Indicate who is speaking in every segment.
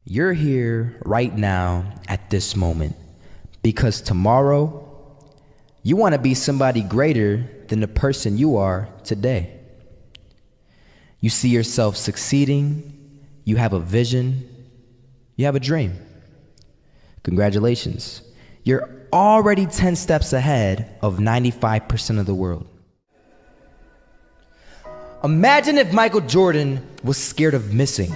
Speaker 1: You're here right now at this moment because tomorrow you want to be somebody greater than the person you are today. You see yourself succeeding, you have a vision, you have a dream. Congratulations. You're already 10 steps ahead of 95% of the world. Imagine if Michael Jordan was scared of missing.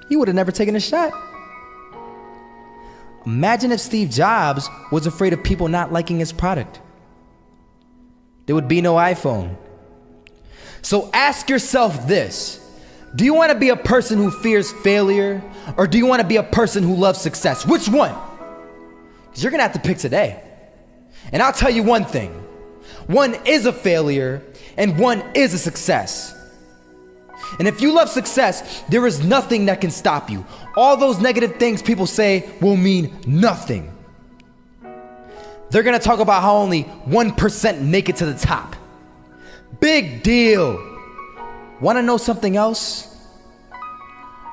Speaker 1: He would have never taken a shot. Imagine if Steve Jobs was afraid of people not liking his product. There would be no iPhone. So ask yourself this: do you want to be a person who fears failure, or do you want to be a person who loves success? Which one? Because you're going to have to pick today. And I'll tell you one thing: one is a failure and one is a success. And if you love success, there is nothing that can stop you. All those negative things people say will mean nothing. They're gonna talk about how only 1% make it to the top. Big deal. Wanna know something else?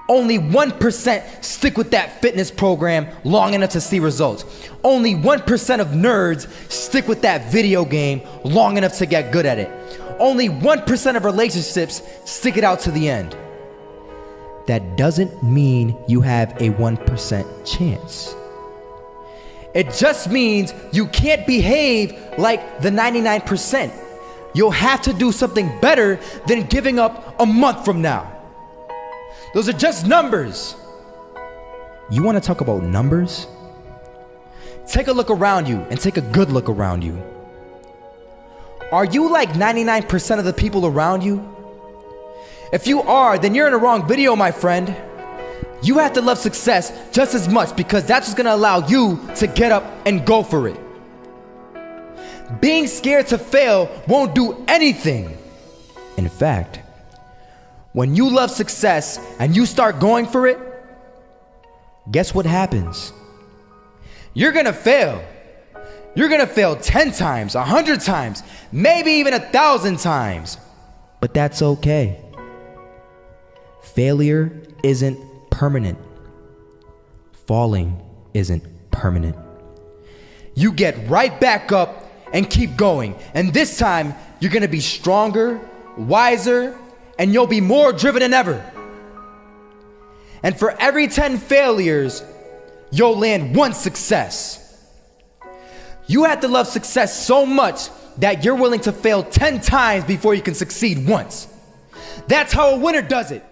Speaker 1: Only 1% stick with that fitness program long enough to see results. Only 1% of nerds stick with that video game long enough to get good at it. Only 1% of relationships stick it out to the end. That doesn't mean you have a 1% chance. It just means you can't behave like the 99%. You'll have to do something better than giving up a month from now. Those are just numbers. You want to talk about numbers? Take a look around you and take a good look around you. Are you like 99% of the people around you? If you are, then you're in the wrong video, my friend. You have to love success just as much, because that's what's gonna allow you to get up and go for it. Being scared to fail won't do anything. In fact, when you love success and you start going for it, guess what happens? You're gonna fail. You're gonna fail 10 times, 100 times, maybe even 1,000 times. But that's okay. Failure isn't permanent. Falling isn't permanent. You get right back up and keep going. And this time, you're gonna be stronger, wiser, and you'll be more driven than ever. And for every 10 failures, you'll land one success. You have to love success so much that you're willing to fail 10 times before you can succeed once. That's how a winner does it.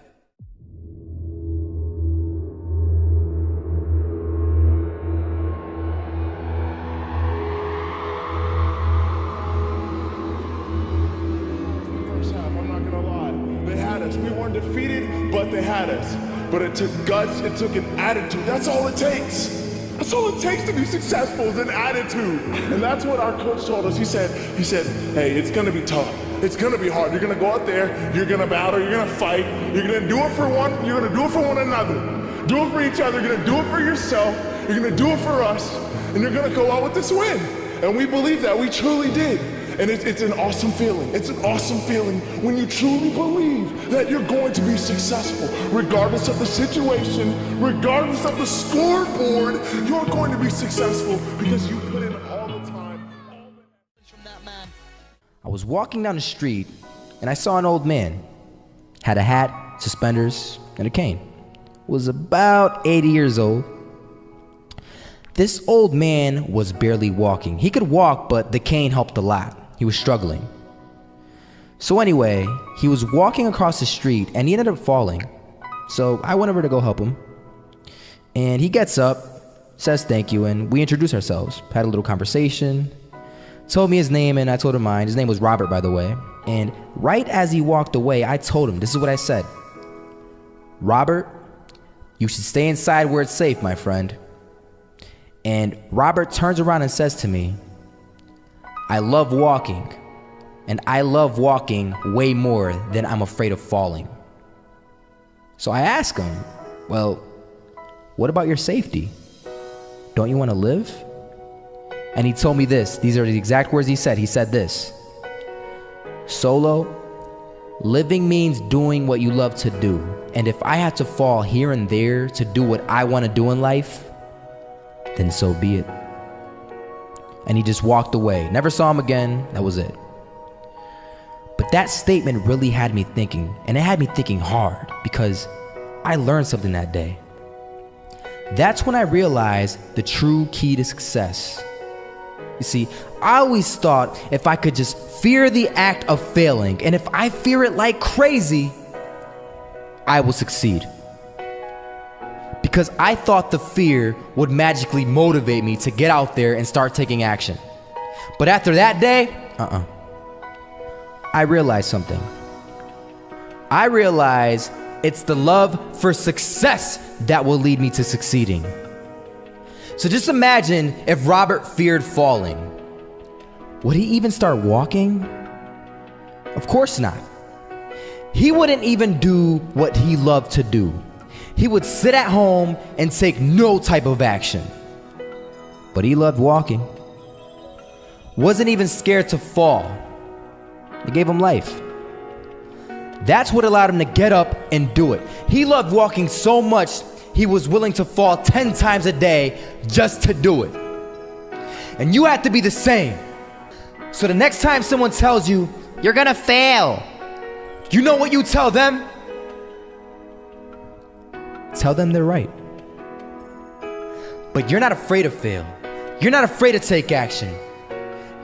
Speaker 2: First half, I'm not gonna lie. They had us. We weren't defeated, but they had us. But it took guts, it took an attitude. That's all it takes. That's all it takes to be successful, is an attitude. And that's what our coach told us. He said, hey, it's gonna be tough. It's gonna be hard. You're gonna go out there, you're gonna battle, you're gonna fight, you're gonna do it for one, you're gonna do it for one another. Do it for each other, you're gonna do it for yourself, you're gonna do it for us, and you're gonna go out with this win. And we believe that, we truly did. And it's an awesome feeling. It's an awesome feeling when you truly believe that you're going to be successful. Regardless of the situation, regardless of the scoreboard, you're going to be successful because you put in all the time.
Speaker 1: I was walking down the street and I saw an old man. Had a hat, suspenders, and a cane. Was about 80 years old. This old man was barely walking. He could walk, but the cane helped a lot. He was struggling. So anyway, he was walking across the street and he ended up falling. So I went over to go help him. And he gets up, says thank you, and we introduced ourselves. Had a little conversation. Told me his name and I told him mine. His name was Robert, by the way. And right as he walked away, I told him, this is what I said: Robert, you should stay inside where it's safe, my friend. And Robert turns around and says to me, I love walking, and I love walking way more than I'm afraid of falling. So I ask him, well, what about your safety? Don't you want to live? And he told me this. These are the exact words he said. He said this: Solo, Living means doing what you love to do. And if I have to fall here and there to do what I want to do in life, then so be it. And he just walked away. Never saw him again. That was it. But that statement really had me thinking, and it had me thinking hard, because I learned something that day. That's when I realized the true key to success. You see, I always thought if I could just fear the act of failing, and if I fear it like crazy, I will succeed. Because I thought the fear would magically motivate me to get out there and start taking action. But after that day, I realized something. I realized it's the love for success that will lead me to succeeding. So just imagine if Robert feared falling. Would he even start walking? Of course not. He wouldn't even do what he loved to do. He would sit at home and take no type of action. But he loved walking. Wasn't even scared to fall. It gave him life. That's what allowed him to get up and do it. He loved walking so much, he was willing to fall 10 times a day just to do it. And you have to be the same. So the next time someone tells you, you're gonna fail, you know what you tell them? Tell them they're right. But you're not afraid to fail. You're not afraid to take action.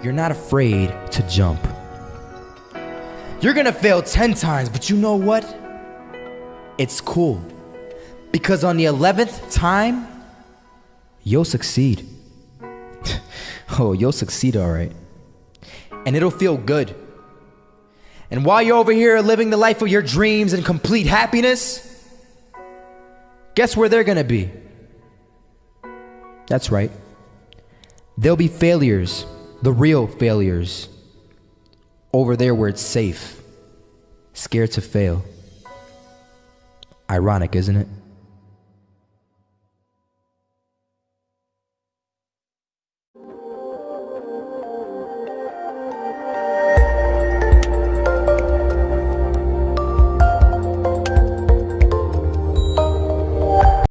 Speaker 1: You're not afraid to jump. You're gonna fail 10 times, but you know what? It's cool. Because on the 11th time, you'll succeed. Oh, you'll succeed, all right. And it'll feel good. And while you're over here living the life of your dreams and complete happiness, guess where they're gonna be? That's right. They'll be failures, the real failures. Over there where it's safe, scared to fail. Ironic, isn't it?